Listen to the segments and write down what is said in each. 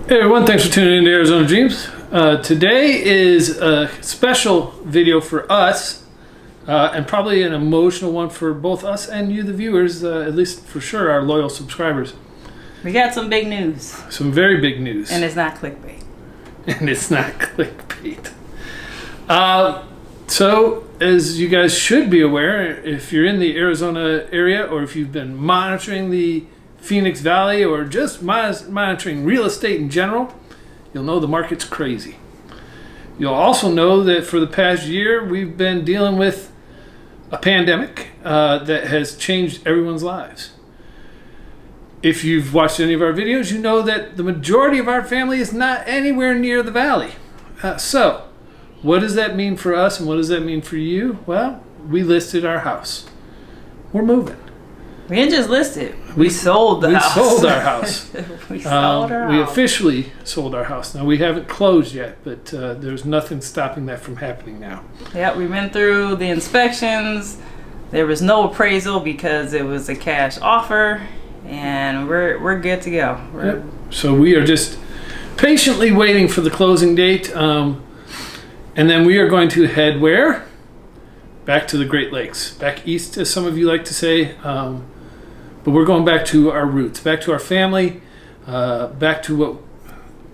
Hey everyone, thanks for tuning in to Arizona Dreams. Today is a special video for us and probably an emotional one for both us and you, the viewers, at least for sure our loyal subscribers. We got some big news. Some very big news. And it's not clickbait. And it's not clickbait. So, as you guys should be aware, if you're in the Arizona area or if you've been monitoring the Phoenix Valley or just monitoring real estate in general, you'll know the market's crazy. You'll also know that for the past year we've been dealing with a pandemic that has changed everyone's lives. If you've watched any of our videos, you know that the majority of our family is not anywhere near the valley. So what does that mean for us and what does that mean for you? Well, we listed our house. We're moving. We didn't just list it. We sold the house. We sold our house. We sold our We house. officially sold our house. Now, we haven't closed yet, but there's nothing stopping that from happening now. Yeah, we went through the inspections. There was no appraisal because it was a cash offer, and we're good to go. Yep. So we are just patiently waiting for the closing date, and then we are going to head where? Back to the Great Lakes, back east, as some of you like to say. But we're going back to our roots, back to our family, back to what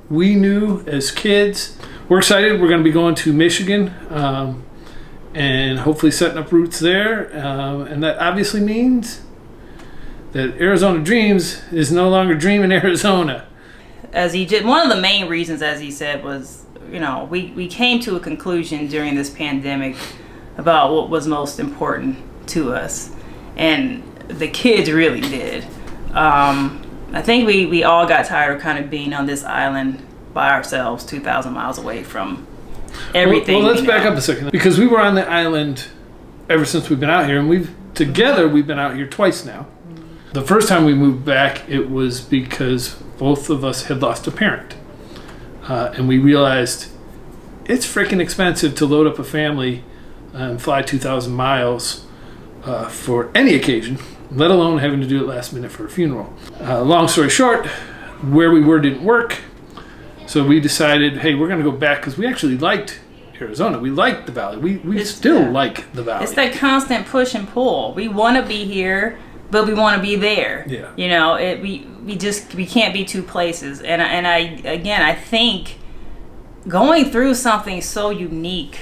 we knew as kids. We're excited. We're going to be going to Michigan and hopefully setting up roots there. And that obviously means that Arizona Dreams is no longer dreaming Arizona. As he did, one of the main reasons, as he said, was, we came to a conclusion during this pandemic about what was most important to us. And the kids really did. I think we all got tired of kind of being on this island by ourselves, 2,000 miles away from everything. Well, let's back up a second, because we were on the island ever since we've been out here, and we've been out here twice now. The first time we moved back, it was because both of us had lost a parent, and we realized it's freaking expensive to load up a family and fly 2,000 miles for any occasion, let alone having to do it last minute for a funeral. Long story short, where we were didn't work, so we decided, hey, we're going to go back because we actually liked Arizona. We liked the valley. We still like the valley. It's that constant push and pull. We want to be here, but we want to be there. Yeah. We can't be two places. And I think going through something so unique.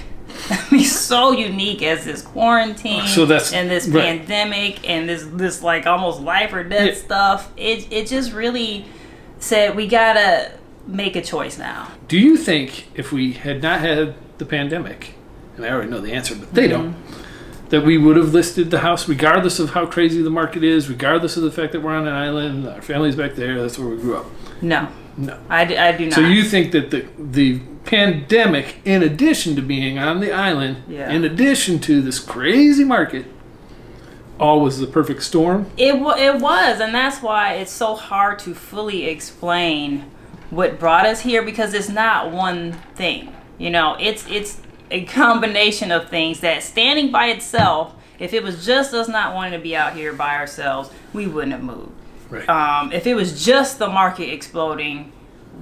So unique as this quarantine and this pandemic and this like almost life or death stuff. It just really said we gotta make a choice now. Do you think if we had not had the pandemic, and I already know the answer, but they don't, that we would have listed the house regardless of how crazy the market is, regardless of the fact that we're on an island, our family's back there, that's where we grew up? No. I do not. So you think that the pandemic, in addition to being on the island, in addition to this crazy market, all was the perfect storm? It was, and that's why it's so hard to fully explain what brought us here, because it's not one thing. It's a combination of things that, standing by itself, if it was just us not wanting to be out here by ourselves, we wouldn't have moved. Right. If it was just the market exploding,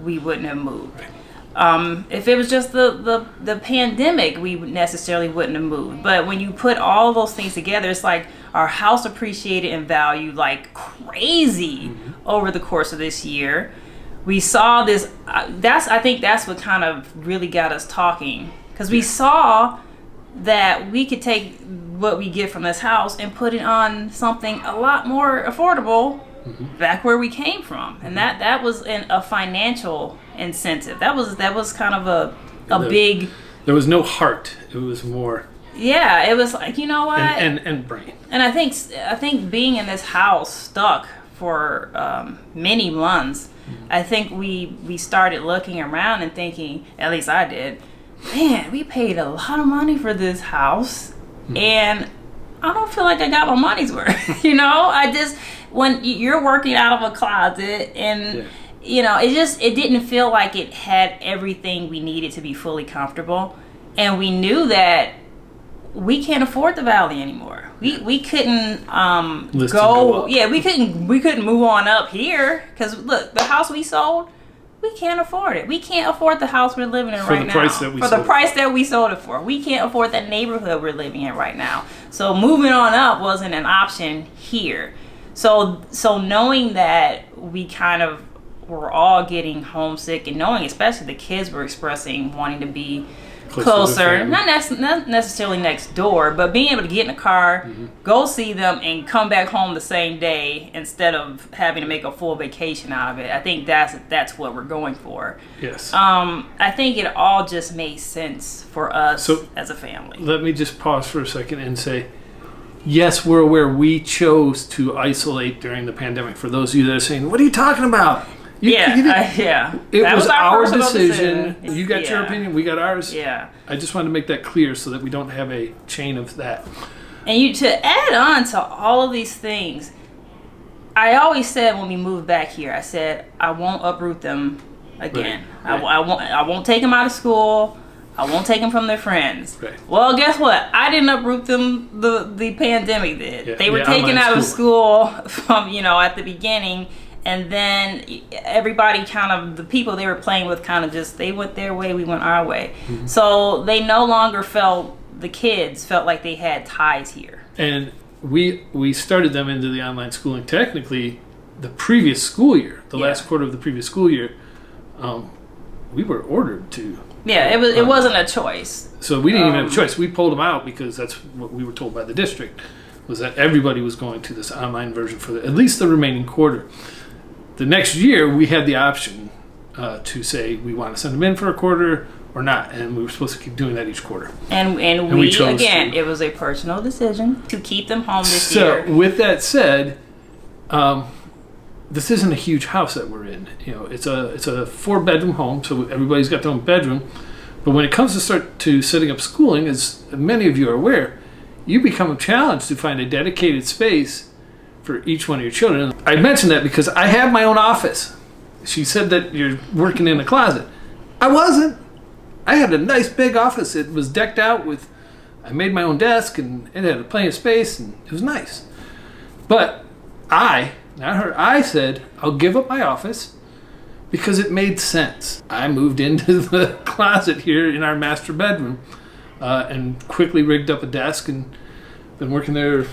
we wouldn't have moved. Right. If it was just the pandemic, we necessarily wouldn't have moved. But when you put all those things together, it's like our house appreciated in value like crazy over the course of this year. We saw this. I think that's what kind of really got us talking, because we saw that we could take what we get from this house and put it on something a lot more affordable back where we came from. And that was a financial incentive. That was kind of a big. There was no heart. It was more. Yeah, it was like, you know what? And brain. And I think being in this house stuck for many months, I think we started looking around and thinking, at least I did, man, we paid a lot of money for this house, and I don't feel like I got my money's worth. When you're working out of a closet and it didn't feel like it had everything we needed to be fully comfortable, and we knew that we can't afford the valley anymore. We couldn't go. Yeah, we couldn't move on up here, because look, the house we sold, we can't afford it. We can't afford the house we're living in For right the now. price that we For sold the it price that we sold it for. We can't afford that neighborhood we're living in right now. So moving on up wasn't an option here. So knowing that we kind of were all getting homesick, and knowing especially the kids were expressing wanting to be closer, not necessarily next door, but being able to get in a car, go see them, and come back home the same day instead of having to make a full vacation out of it. I think that's what we're going for. Yes. I think it all just made sense for us as a family. Let me just pause for a second and say, yes, we're aware we chose to isolate during the pandemic. For those of you that are saying, what are you talking about? Yeah. It That was our personal decision. You got your opinion, we got ours. Yeah. I just wanted to make that clear so that we don't have a chain of that. And to add on to all of these things, I always said when we moved back here, I said I won't uproot them again. Right. I won't take them out of school. I won't take them from their friends. Right. Well, guess what? I didn't uproot them. The pandemic did. Yeah, they were taken out of school from at the beginning, and then everybody the people they were playing with they went their way, we went our way. Mm-hmm. So they no longer the kids felt like they had ties here. And we started them into the online schooling technically the previous school year, the last quarter of the previous school year. We were ordered to. Yeah, it wasn't a choice. So we didn't even have a choice. We pulled them out because that's what we were told by the district, was that everybody was going to this online version for at least the remaining quarter. The next year, we had the option to say we want to send them in for a quarter or not, and we were supposed to keep doing that each quarter. And we chose again, it was a personal decision to keep them home this year. So with that said, this isn't a huge house that we're in. It's a 4-bedroom home, so everybody's got their own bedroom. But when it comes to setting up schooling, as many of you are aware, you become challenged to find a dedicated space for each one of your children. I mentioned that because I have my own office. She said that you're working in a closet. I wasn't. I had a nice big office. It was decked out with, I made my own desk, and it had plenty of space, and it was nice. But I said, I'll give up my office because it made sense. I moved into the closet here in our master bedroom and quickly rigged up a desk and been working there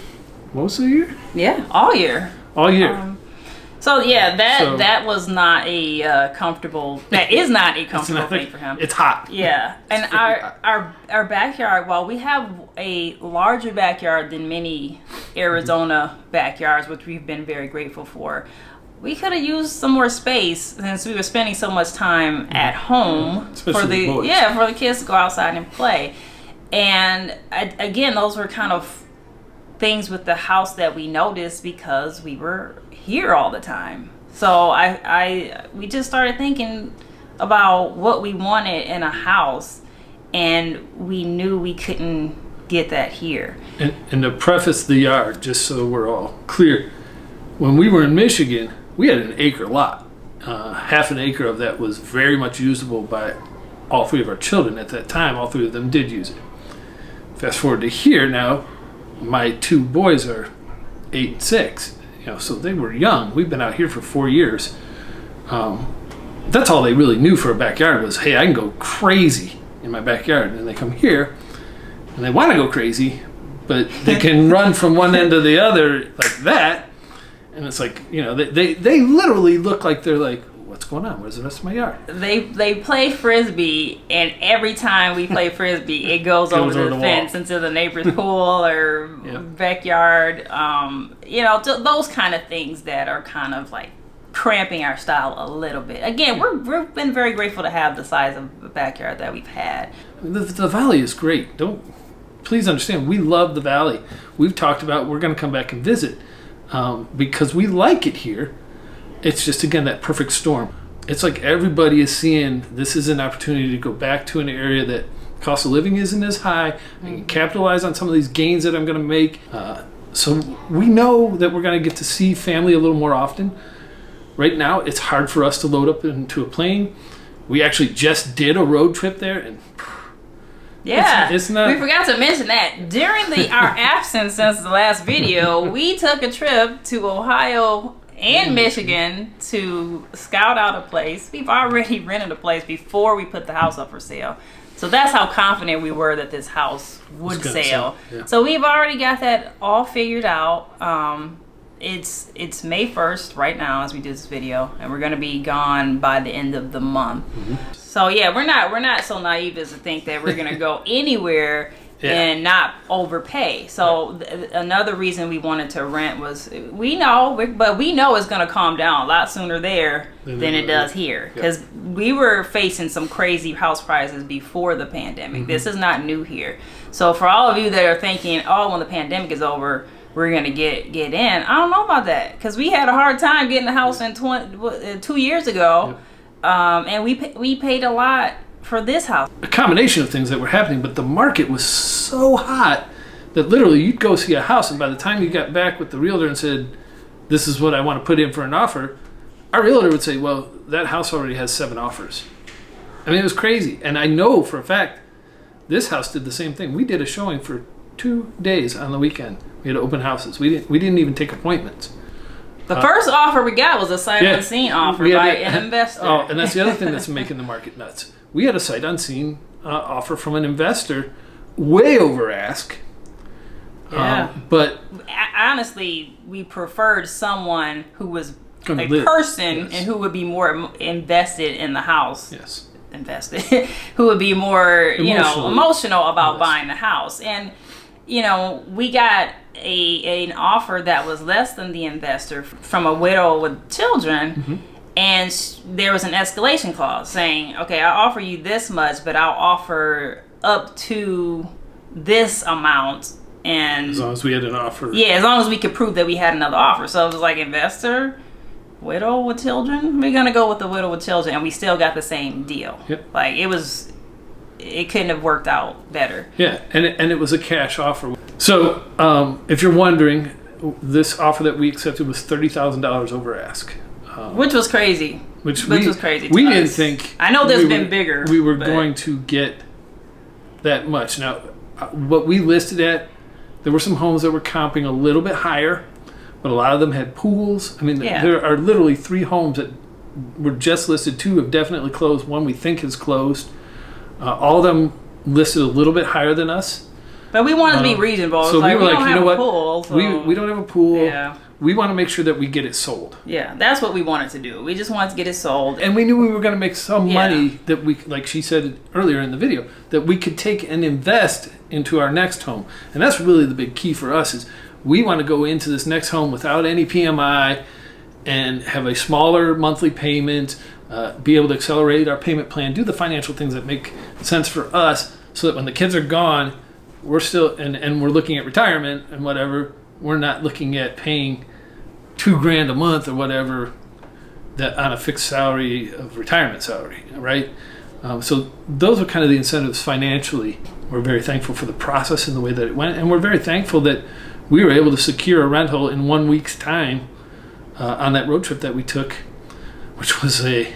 most of the year? Yeah, all year. All year. That was not a comfortable. That is not a comfortable thing for him. It's hot. Yeah, and our backyard. While we have a larger backyard than many Arizona backyards, which we've been very grateful for, we could have used some more space since we were spending so much time at home. Especially for the boys. for the kids to go outside and play. And again, those were kind of things with the house that we noticed because we were here all the time. So we just started thinking about what we wanted in a house, and we knew we couldn't get that here. And to preface the yard, just so we're all clear, when we were in Michigan, we had an acre lot. Half an acre of that was very much usable by all 3 of our children at that time. All 3 of them did use it. Fast forward to here now, my 2 boys are 8 and 6, so they were young. We've been out here for 4 years. That's all they really knew for a backyard was, hey, I can go crazy in my backyard. And they come here and they want to go crazy, but they can run from one end to the other like that. And it's like, they literally look like they're like, what's going on? Where's the rest of my yard? They play Frisbee, and every time we play Frisbee, it goes over the fence into the neighbor's pool or backyard. Those kind of things that are kind of like cramping our style a little bit. Again, we've been very grateful to have the size of the backyard that we've had. The valley is great. Please understand, we love the valley. We've talked about we're going to come back and visit because we like it here. It's just, again, that perfect storm. It's like everybody is seeing this is an opportunity to go back to an area that cost of living isn't as high. I can capitalize on some of these gains that I'm going to make. So we know that we're going to get to see family a little more often. Right now, it's hard for us to load up into a plane. We actually just did a road trip there, and it's not. We forgot to mention that during our absence since the last video, we took a trip to Ohio and Michigan to scout out a place. We've already rented a place before we put the house up for sale. So that's how confident we were that this house would sell. Yeah. So we've already got that all figured out. It's May 1st right now as we do this video, and we're going to be gone by the end of the month. So yeah, we're not so naive as to think that we're going to go anywhere and not overpay. So another reason we wanted to rent was we know it's going to calm down a lot sooner there than it does here, because we were facing some crazy house prices before the pandemic. This is not new here. So for all of you that are thinking, oh, when the pandemic is over, we're gonna get in, I don't know about that, because we had a hard time getting a house in 2 years ago, and we paid a lot for this house. A combination of things that were happening, but the market was so hot that literally you'd go see a house, and by the time you got back with the realtor and said, this is what I want to put in for an offer, our realtor would say, well, that house already has 7 offers. I mean, it was crazy. And I know for a fact this house did the same thing. We did a showing for 2 days on the weekend. We had open houses. We didn't even take appointments. The first offer we got was a sight unseen offer by an investor. Oh, and that's the other thing that's making the market nuts. We had a sight unseen offer from an investor, way over ask. Yeah. But honestly, we preferred someone who was a live. person and who would be more invested in the house. Yes. Invested. Who would be more, emotional about buying the house. And, we got an offer that was less than the investor from a widow with children. And there was an escalation clause saying, okay, I'll offer you this much, but I'll offer up to this amount. And as long as we had an offer. Yeah, as long as we could prove that we had another offer. So it was like, investor, widow with children, we're going to go with the widow with children. And we still got the same deal. Yep. Like, it couldn't have worked out better. Yeah, and it was a cash offer. So if you're wondering, this offer that we accepted was $30,000 over ask. Which was crazy. Which was crazy. We didn't think. I know there's been bigger. We were going to get that much. Now, what we listed at, there were some homes that were comping a little bit higher, but a lot of them had pools. I mean, there are literally 3 homes that were just listed. 2 have definitely closed. 1 we think has closed. All of them listed a little bit higher than us. But we wanted to be reasonable. So we were like, you know what? Pool, so we don't have a pool. Yeah. We want to make sure that we get it sold. Yeah, that's what we wanted to do. We just wanted to get it sold. And we knew we were going to make some money that we, like she said earlier in the video, that we could take and invest into our next home. And that's really the big key for us is we want to go into this next home without any PMI and have a smaller monthly payment, be able to accelerate our payment plan, do the financial things that make sense for us so that when the kids are gone, we're still, and we're looking at retirement and whatever, we're not looking at paying $2,000 a month or whatever that on a fixed salary of retirement salary, right? So those are kind of the incentives financially. We're very thankful for the process and the way that it went, and we're very thankful that we were able to secure a rental in 1 week's time on that road trip that we took, which was a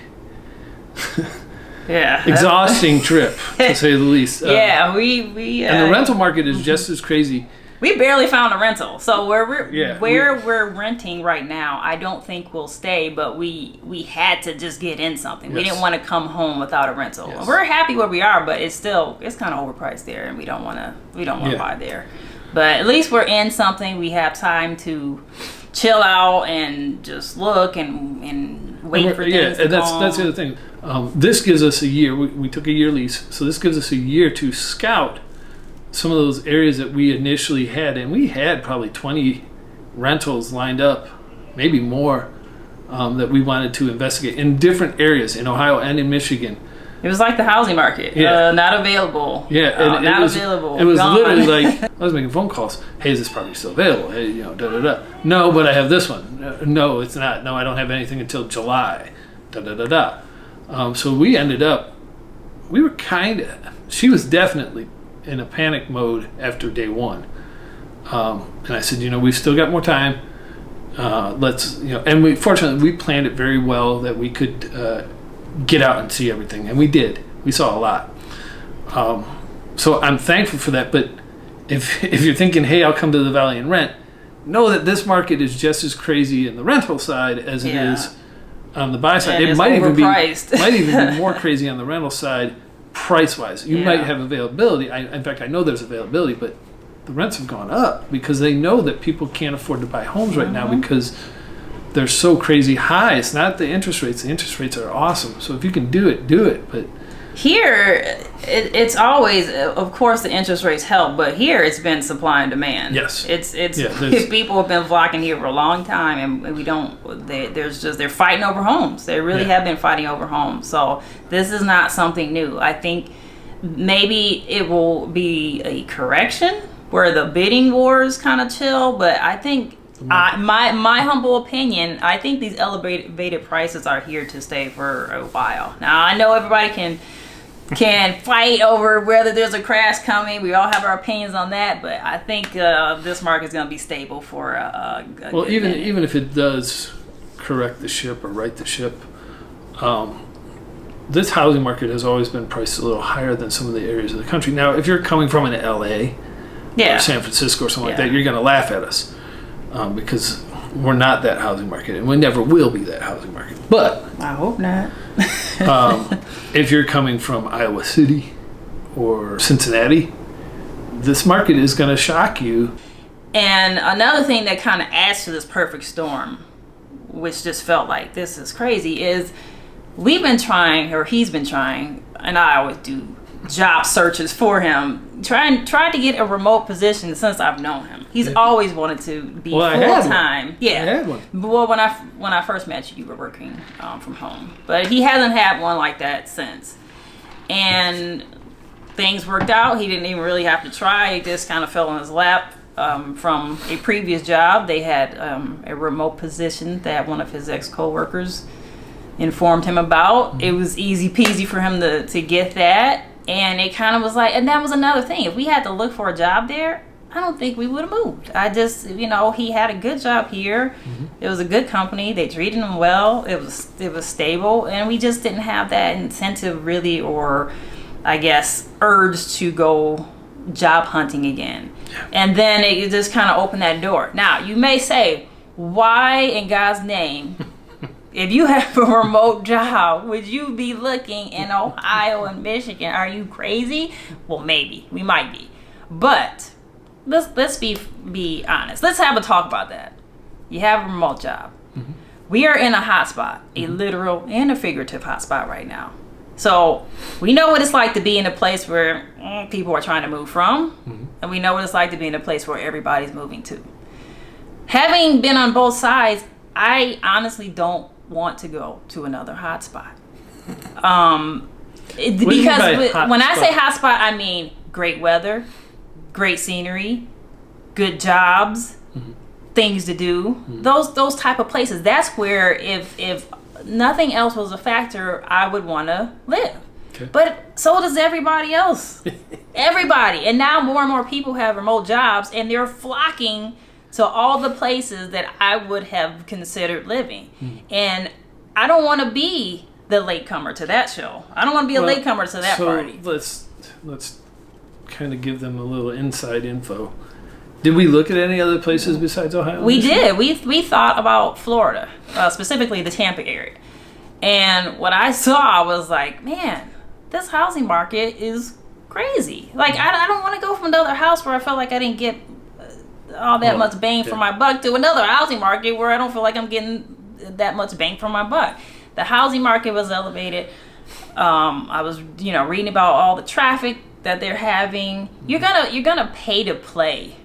exhausting trip to say the least. We and the rental market is just as crazy. We barely found a rental, so where we're renting right now, I don't think we'll stay. But we had to just get in something. We didn't want to come home without a rental. We're happy where we are, but it's kind of overpriced there, and we don't want to buy there. But at least we're in something. We have time to chill out and just look and wait for things to and that's the other thing. This gives us a year. We took a year lease, so this gives us a year to scout some of those areas that we initially had, and we had probably 20 rentals lined up, maybe more, that we wanted to investigate in different areas in Ohio and in Michigan. It was like the housing market. Not available. Yeah, not available. It was gone. literally like I was making phone calls. Hey, is this property still available? Hey, No, but I have this one. No, it's not. No, I don't have anything until July. So we ended up. She was definitely in a panic mode after day 1, and I said, we've still got more time. Let's, and fortunately we planned it very well that we could get out and see everything, and we did. We saw a lot. So I'm thankful for that. But if you're thinking, hey, I'll come to the Valley and rent, know that this market is just as crazy in the rental side as it is on the buy side. And it might even be overpriced. more crazy on the rental side, price wise. You might have availability. In fact, I know there's availability, but the rents have gone up because they know that people can't afford to buy homes right now because they're so crazy high. It's not the interest rates. The interest rates are awesome. So if you can do it, do it. But here, it's always, of course, the interest rates help, but here it's been supply and demand. Yes, it's people have been flocking here for a long time, and we don't. They're fighting over homes. They really have been fighting over homes. So this is not something new. I think maybe it will be a correction where the bidding wars kind of chill, but I think. My humble opinion, I think these elevated prices are here to stay for a while. Now I know everybody can fight over whether there's a crash coming. We all have our opinions on that, but I think this market is going to be stable for a good minute. Even if it does correct the ship or right the ship, this housing market has always been priced a little higher than some of the areas of the country. Now, if you're coming from an LA or San Francisco or something like that, you're going to laugh at us because we're not that housing market, and we never will be that housing market. But I hope not. if you're coming from Iowa City or Cincinnati, this market is going to shock you. And another thing that kind of adds to this perfect storm, which just felt like this is crazy, is we've been trying, or he's been trying, and I always do job searches for him, tried to get a remote position since I've known him. He's always wanted to be full time. Yeah. I had one. Well, when I first met you, you were working from home, but he hasn't had one like that since. And things worked out. He didn't even really have to try. It just kind of fell in his lap. From a previous job, they had a remote position that one of his ex-coworkers informed him about. Mm-hmm. It was easy peasy for him to get that. And it kind of was like, and that was another thing. If we had to look for a job there, I don't think we would have moved. I just, he had a good job here. Mm-hmm. It was a good company. They treated him well. It was stable. And we just didn't have that incentive really, or I guess urge to go job hunting again. Yeah. And then it just kind of opened that door. Now, you may say, why in God's name, if you have a remote job, would you be looking in Ohio and Michigan? Are you crazy? Well, maybe. We might be. But let's be honest. Let's have a talk about that. You have a remote job. Mm-hmm. We are in a hot spot, a literal and a figurative hot spot right now. So we know what it's like to be in a place where people are trying to move from, and we know what it's like to be in a place where everybody's moving to. Having been on both sides, I honestly don't want to go to another hot spot. Because when I say hot spot, I mean great weather, great scenery, good jobs, things to do. Those type of places. That's where if nothing else was a factor, I would want to live. Okay. But so does everybody else. Everybody. And now more and more people have remote jobs, and they're flocking to all the places that I would have considered living. And I don't want to be the latecomer to that show. I don't want to be a latecomer to that party. Let's kind of give them a little inside info. Did we look at any other places besides Ohio? We did. We thought about Florida, specifically the Tampa area. And what I saw was like, man, this housing market is crazy. Like, I don't want to go from another house where I felt like I didn't get all that much bang for my buck to another housing market where I don't feel like I'm getting that much bang for my buck. The housing market was elevated. I was, reading about all the traffic that they're having. You're gonna pay to play,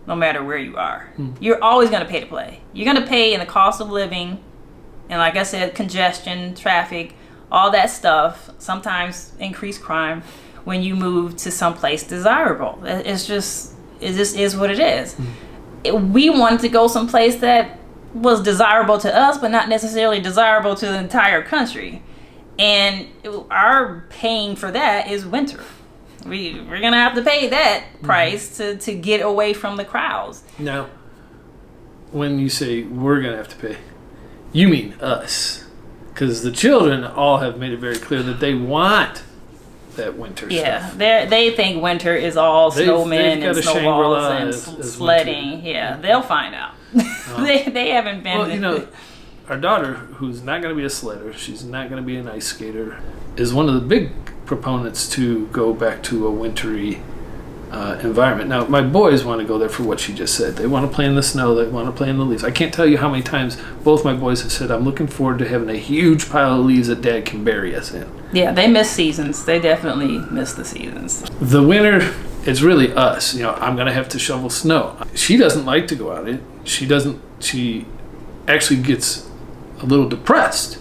no matter where you are. You're always gonna pay to play. You're gonna pay in the cost of living, and like I said, congestion, traffic, all that stuff. Sometimes increased crime when you move to someplace desirable. It just is what it is. We wanted to go someplace that was desirable to us, but not necessarily desirable to the entire country. And our paying for that is winter. We're gonna have to pay that price to get away from the crowds. Now, when you say we're gonna have to pay, you mean us, because the children all have made it very clear that they want that winter Yeah, stuff. they think winter is all snowmen they've got and a snowballs Shangri-La and as sledding. winter. Yeah, they'll find out. They haven't been. Well, you know, our daughter, who's not going to be a sledder, she's not going to be an ice skater, is one of the big proponents to go back to a wintry environment. Now, my boys want to go there for what she just said. They want to play in the snow. They want to play in the leaves. I can't tell you how many times both my boys have said, I'm looking forward to having a huge pile of leaves that Dad can bury us in. Yeah, they miss seasons. They definitely miss the seasons. The winter, it's really us. You know, I'm going to have to shovel snow. She doesn't like to go out. She actually gets a little depressed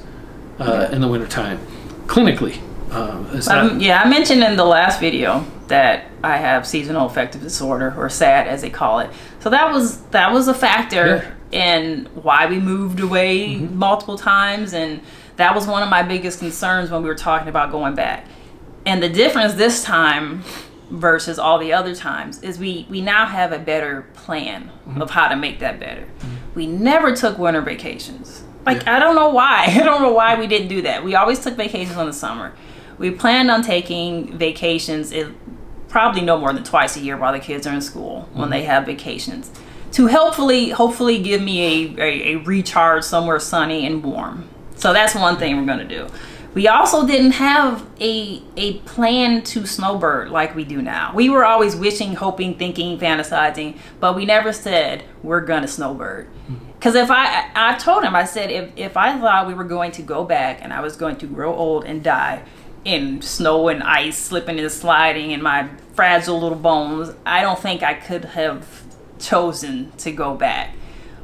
in the wintertime, clinically. I mentioned in the last video that I have seasonal affective disorder, or SAD as they call it. So that was a factor in why we moved away multiple times, and that was one of my biggest concerns when we were talking about going back. And the difference this time versus all the other times is we now have a better plan of how to make that better. We never took winter vacations. I don't know why. I don't know why we didn't do that. We always took vacations in the summer. We planned on taking vacations probably no more than twice a year while the kids are in school, when they have vacations, to hopefully give me a recharge somewhere sunny and warm. So that's one thing we're going to do. We also didn't have a plan to snowbird like we do now. We were always wishing, hoping, thinking, fantasizing, but we never said we're going to snowbird. Because I told him, I said, if I thought we were going to go back and I was going to grow old and die in snow and ice, slipping and sliding, and my fragile little bones, I don't think I could have chosen to go back.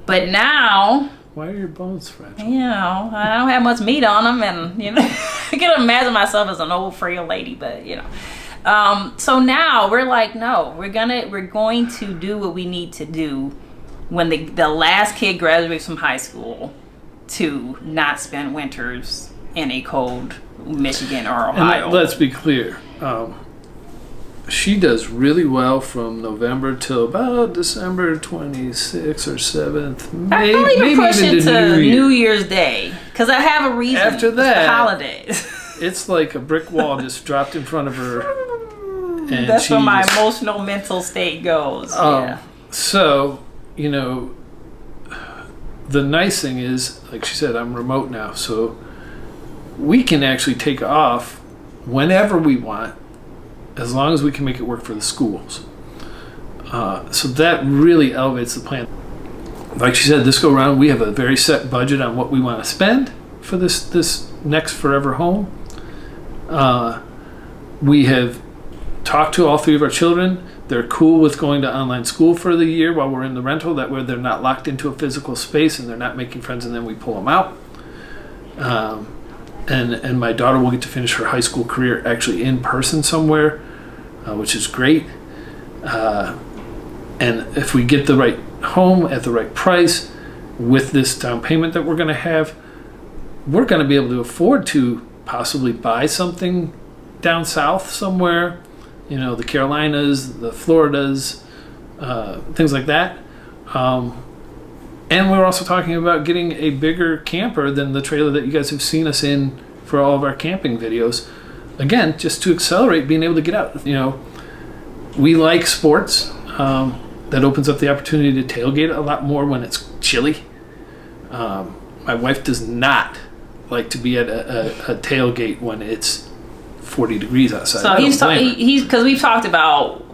But now, why are your bones fragile? you know, I don't have much meat on them, and you know, I can imagine myself as an old frail lady, but you know. So now we're like, no, we're going to do what we need to do when the last kid graduates from high school, to not spend winters in a cold Michigan or Ohio. And let's be clear. She does really well from November till about December 26th or 7th. I probably even push even it to New Year's Day, because I have a reason. After It's that, the holidays. It's like a brick wall just dropped in front of her. And That's where my emotional mental state goes. Yeah. So, you know, the nice thing is, like she said, I'm remote now, so we can actually take off whenever we want, as long as we can make it work for the schools. So that really elevates the plan. Like she said, this go around, we have a very set budget on what we want to spend for this next forever home. We have talked to all three of our children. They're cool with going to online school for the year while we're in the rental. That way they're not locked into a physical space and they're not making friends and then we pull them out. And my daughter will get to finish her high school career actually in person somewhere, which is great. And if we get the right home at the right price with this down payment that we're going to have, we're going to be able to afford to possibly buy something down south somewhere, you know, the Carolinas, the Floridas, things like that. And we're also talking about getting a bigger camper than the trailer that you guys have seen us in for all of our camping videos. Again, just to accelerate being able to get out. You know, we like sports. That opens up the opportunity to tailgate a lot more when it's chilly. My wife does not like to be at a tailgate when it's 40 degrees outside. So he's because we've talked about,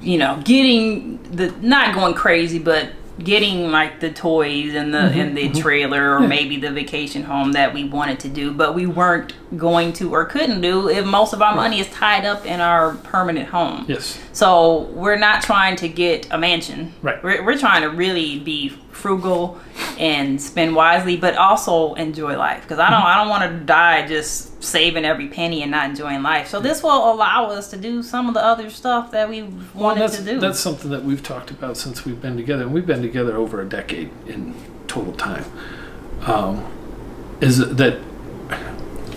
you know, getting not going crazy, but getting like the toys and the trailer, or maybe the vacation home that we wanted to do, but we weren't going to or couldn't do if most of our money is tied up in our permanent home. Yes. So we're not trying to get a mansion. Right. We're trying to really be frugal and spend wisely, but also enjoy life, because I don't want to die just saving every penny and not enjoying life. So this will allow us to do some of the other stuff that we wanted to do. That's something that we've talked about since we've been together, and we've been together over a decade in total time. Is that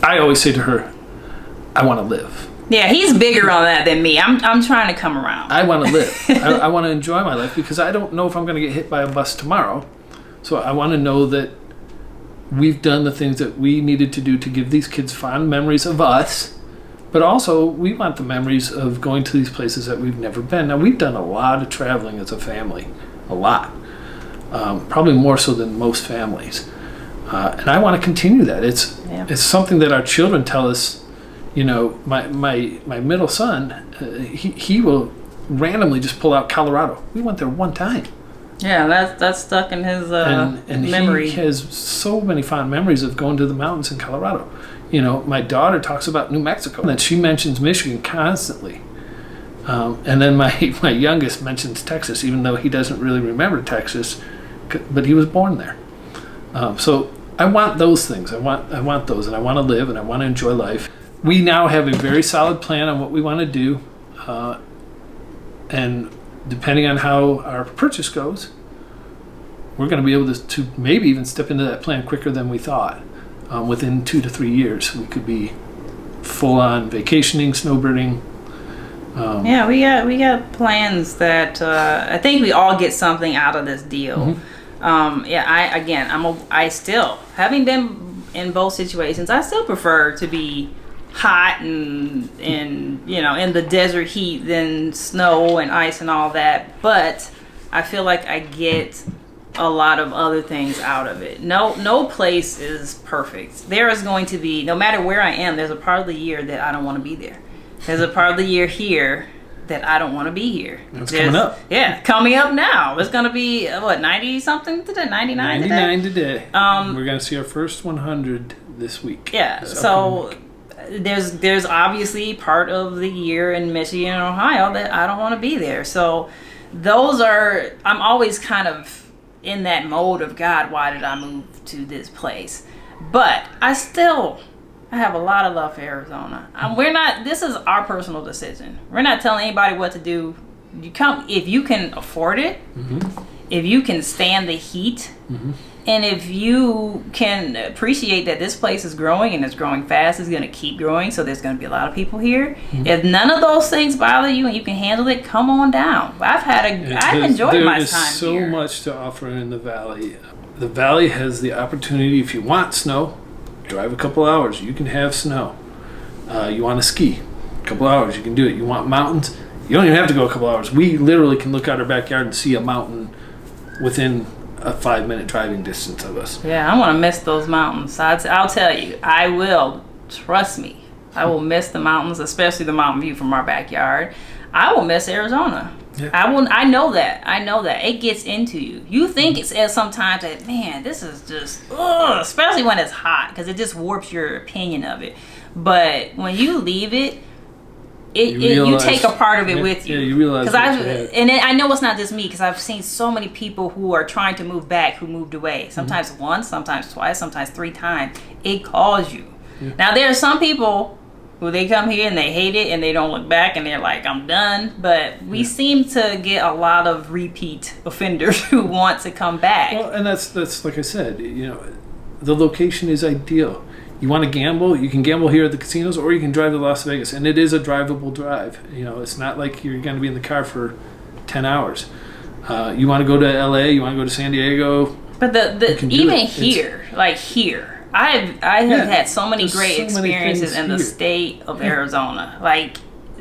I always say to her, I want to live. Yeah, he's bigger on that than me. I'm trying to come around. I want to live. I want to enjoy my life, because I don't know if I'm going to get hit by a bus tomorrow. So I want to know that we've done the things that we needed to do to give these kids fond memories of us But also, we want the memories of going to these places that we've never been. Now, we've done a lot of traveling as a family, a lot. Probably more so than most families. And I want to continue that. It's something that our children tell us. You know, my middle son, he will randomly just pull out Colorado. We went there one time. Yeah, that's stuck in his and memory. He has so many fond memories of going to the mountains in Colorado. You know, my daughter talks about New Mexico, and she mentions Michigan constantly. And then my youngest mentions Texas, even though he doesn't really remember Texas, but he was born there. So I want those things. I want those, and I want to live, and I want to enjoy life. We now have a very solid plan on what we want to do, and depending on how our purchase goes, we're going to be able to maybe even step into that plan quicker than we thought. Within 2 to 3 years, we could be full on vacationing, snowbirding. Yeah, we got plans that I think we all get something out of this deal. Mm-hmm. I still, having been in both situations, I still prefer to be hot and you know, in the desert heat than snow and ice and all that. But I feel like I get a lot of other things out of it. No place is perfect. There is going to be, no matter where I am, there's a part of the year that I don't want to be there. There's a part of the year here that I don't want to be here. It's coming up. Yeah, coming up now. It's going to be, 90 something today? 99 today? 99 today. We're going to see our first 100 this week. Yeah, so there's obviously part of the year in Michigan and Ohio that I don't want to be there. So I'm always kind of in that mode of, God, why did I move to this place? But I have a lot of love for Arizona. This is our personal decision. We're not telling anybody what to do. You come if you can afford it, mm-hmm. if you can stand the heat, mm-hmm. and if you can appreciate that this place is growing and it's growing fast, it's going to keep growing, so there's going to be a lot of people here. Mm-hmm. If none of those things bother you and you can handle it, come on down. I've enjoyed my time here. There is so much to offer in the valley. The valley has the opportunity, if you want snow, drive a couple hours, you can have snow. You want to ski, a couple hours, you can do it. You want mountains, you don't even have to go a couple hours. We literally can look out our backyard and see a mountain within a 5-minute driving distance of us. Yeah, I want to miss those mountains. I'll tell you, I will. Trust me, I will miss the mountains, especially the mountain view from our backyard. I will miss Arizona. Yeah. I know that it gets into you. You think it's sometimes that, man, this is just especially when it's hot, because it just warps your opinion of it. But when you leave it, you take a part of it with you. Yeah, you realize. I know it's not just me, because I've seen so many people who are trying to move back who moved away. Sometimes mm-hmm. once, sometimes twice, sometimes 3 times. It calls you. Yeah. Now there are some people who they come here and they hate it and they don't look back and they're like, I'm done. But we seem to get a lot of repeat offenders who want to come back. Well, and that's like I said, you know, the location is ideal. You want to gamble, you can gamble here at the casinos, or you can drive to Las Vegas, and it is a drivable drive. You know, it's not like you're going to be in the car for 10 hours. You want to go to LA, you want to go to San Diego. But even here, I have had so many great experiences in the state of Arizona. Like,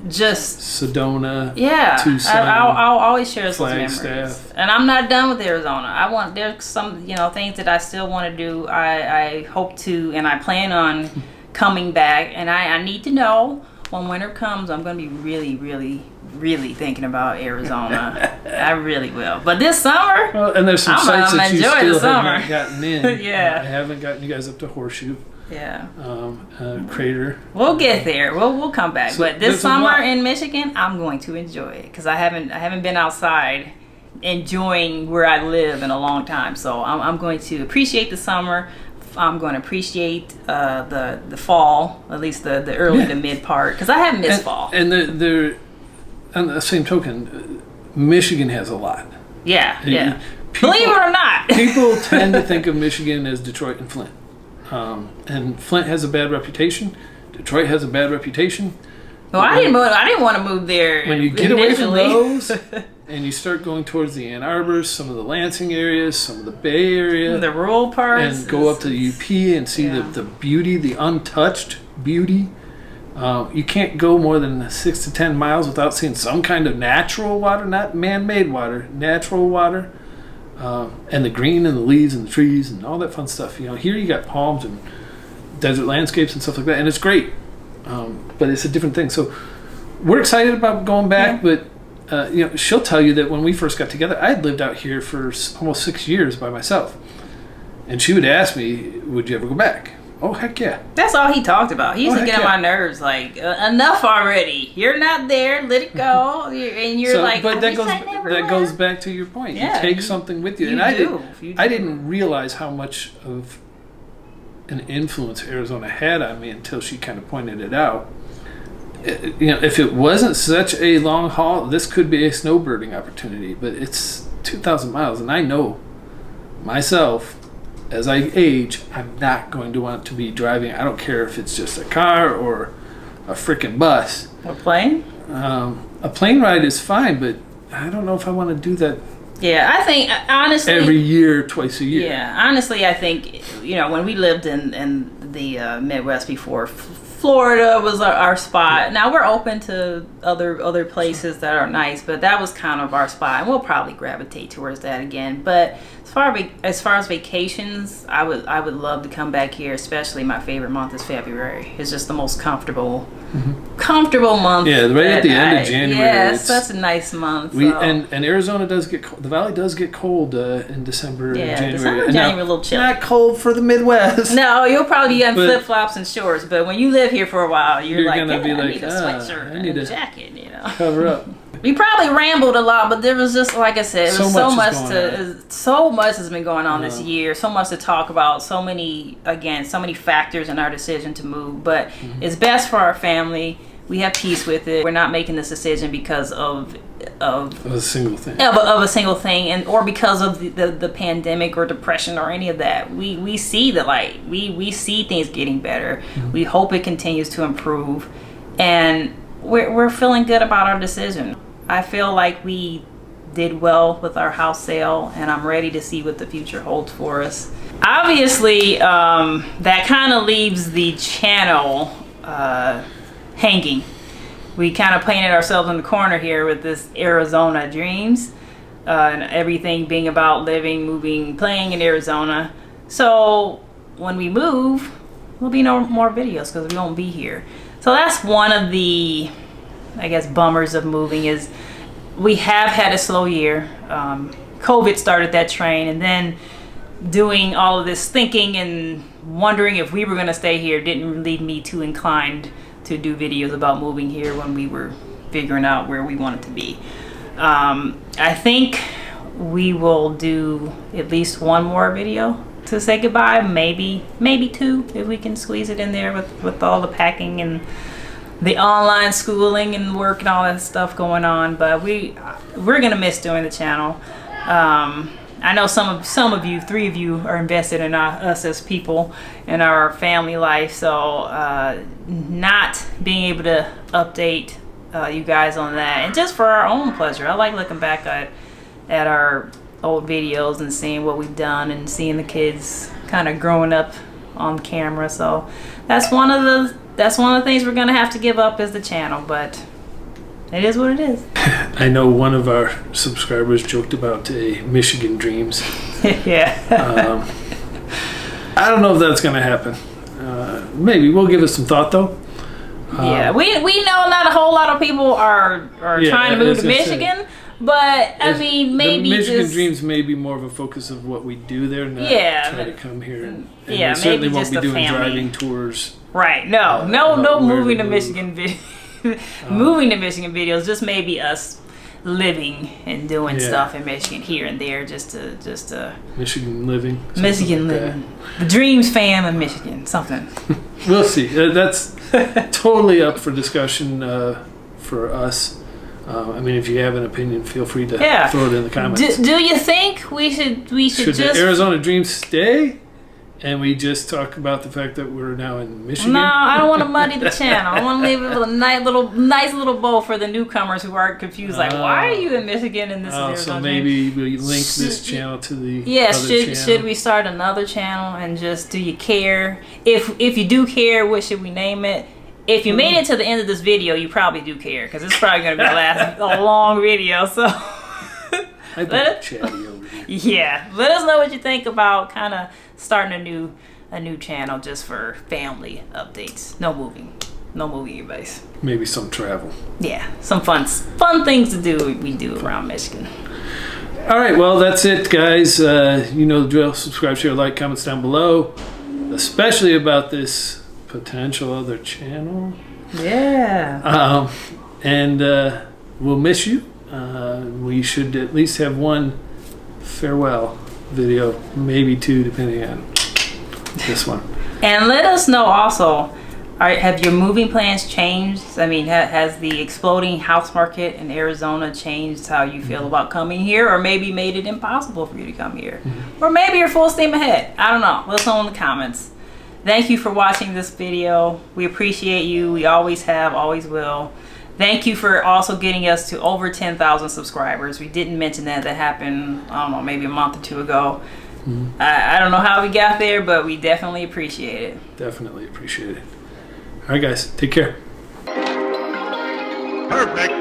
just Sedona, Tucson. I'll always share those memories. Flagstaff. And I'm not done with Arizona. There's some things that I still want to do. I hope to, and I plan on coming back. And I need to know when winter comes, I'm going to be really, really, really thinking about Arizona. I really will. But this summer, and there's some sites that you still have not gotten in. Yeah, I haven't gotten you guys up to Horseshoe. Yeah. Crater. We'll get there. We'll come back. So but this summer in Michigan, I'm going to enjoy it, because I haven't been outside enjoying where I live in a long time. So I'm going to appreciate the summer. I'm going to appreciate the fall, at least the early to mid part, because I have missed fall. And they're on the same token, Michigan has a lot. Yeah. Believe it or not, people tend to think of Michigan as Detroit and Flint. And Flint has a bad reputation. Detroit has a bad reputation. Well, I didn't want to move there. When you get away from those, and you start going towards the Ann Arbor, some of the Lansing areas, some of the Bay Area, the rural parts, and go up to the UP and see the beauty, the untouched beauty You can't go more than 6 to 10 miles without seeing some kind of natural water, not man-made water, natural water, and the green and the leaves and the trees and all that fun stuff. You know, here you got palms and desert landscapes and stuff like that, and it's great. But it's a different thing. So we're excited about going back, but you know, she'll tell you that when we first got together, I had lived out here for almost 6 years by myself, and she would ask me, "Would you ever go back?" Oh, heck yeah. That's all he talked about. He used to get on my nerves, like, enough already. You're not there. Let it go. And you're like, but that goes back to your point. Yeah, you take something with you. And I didn't realize how much of an influence Arizona had on me until she kind of pointed it out. You know, if it wasn't such a long haul, this could be a snowbirding opportunity. But it's 2,000 miles, and I know myself, as I age, I'm not going to want to be driving. I don't care if it's just a car or a freaking bus. A plane? A plane ride is fine, but I don't know if I want to do that. Yeah, I think, honestly... every year, twice a year. Yeah, honestly, I think, you know, when we lived in the Midwest before, Florida was our spot. Now, we're open to other places that are nice, but that was kind of our spot. And we'll probably gravitate towards that again. But as far as vacations, I would love to come back here, especially my favorite month is February. It's just the most comfortable month. Yeah, right at the end of January. Yeah, it's such a nice month. And Arizona does get cold. The valley does get cold in December and January. December and January a little chilly. Not cold for the Midwest. No, you'll probably be on flip-flops and shorts, but when you live here for a while, you're like, gonna be I like, need a sweatshirt and a jacket, you know. Cover up. We probably rambled a lot, but there was just, like I said, it was so much has been going on this year, so much to talk about, so many factors in our decision to move, but it's best for our family. We have peace with it. We're not making this decision because of a single thing. Of a single thing, and or because of the pandemic or depression or any of that. We see the light. We see things getting better. We hope it continues to improve, and we're feeling good about our decision. I feel like we did well with our house sale, and I'm ready to see what the future holds for us. Obviously, that kind of leaves the channel hanging. We kind of painted ourselves in the corner here with this Arizona Dreams, and everything being about living, moving, playing in Arizona. So when we move, there'll be no more videos because we won't be here. So that's one of the, I guess, bummers of moving is we have had a slow year. COVID started that train, and then doing all of this thinking and wondering if we were going to stay here didn't leave me too inclined to do videos about moving here when we were figuring out where we wanted to be. I think we will do at least one more video to say goodbye, maybe two if we can squeeze it in there with all the packing and the online schooling and work and all that stuff going on. But we're gonna miss doing the channel. I know some of you, 3 of you, are invested in us as people in our family life. So not being able to update you guys on that, and just for our own pleasure. I like looking back at our old videos and seeing what we've done and seeing the kids kind of growing up on camera. So that's one of the things we're gonna have to give up is the channel, but it is what it is. I know one of our subscribers joked about a Michigan Dreams. Yeah. I don't know if that's going to happen. Maybe we'll give it some thought though. Yeah, we know not a whole lot of people are trying to move to Michigan, but I mean maybe the Michigan Dreams may be more of a focus of what we do there, not try to come here. And we certainly won't be doing driving tours. Right? No moving to Michigan video. Moving to Michigan videos, just maybe us living and doing stuff in Michigan here and there, just to Michigan living. The Dreams fam in Michigan, something. We'll see. That's totally up for discussion for us. I mean, if you have an opinion, feel free to throw it in the comments. Do you think we should just the Arizona Dreams stay? And we just talk about the fact that we're now in Michigan. No, I don't want to muddy the channel. I want to leave it with a nice little bow for the newcomers who aren't confused. Like, why are you in Michigan and this is Arizona? So maybe we link this channel to the other channel. Should we start another channel and just, do you care? If you do care, what should we name it? If you made it to the end of this video, you probably do care, because it's probably going to be a long video. So I've been chatty over here. yeah, let us know what you think about kind of starting a new channel just for family updates. No movie advice. Maybe some travel. Yeah, some fun things to do. We do around Michigan. All right, well, that's it, guys. You know the drill. Subscribe, share, like, comments down below, especially about this potential other channel. Yeah. And we'll miss you. We should at least have one farewell video, maybe two, depending on this one. And let us know also, have your moving plans changed? I mean, has the exploding house market in Arizona changed how you feel about coming here, or maybe made it impossible for you to come here? Or maybe you're full steam ahead. I don't know. Let us know in the comments. Thank you for watching this video. We appreciate you. We always have, always will. Thank you for also getting us to over 10,000 subscribers. We didn't mention that. That happened, I don't know, maybe a month or two ago. I don't know how we got there, but we definitely appreciate it. Definitely appreciate it. All right, guys. Take care. Perfect.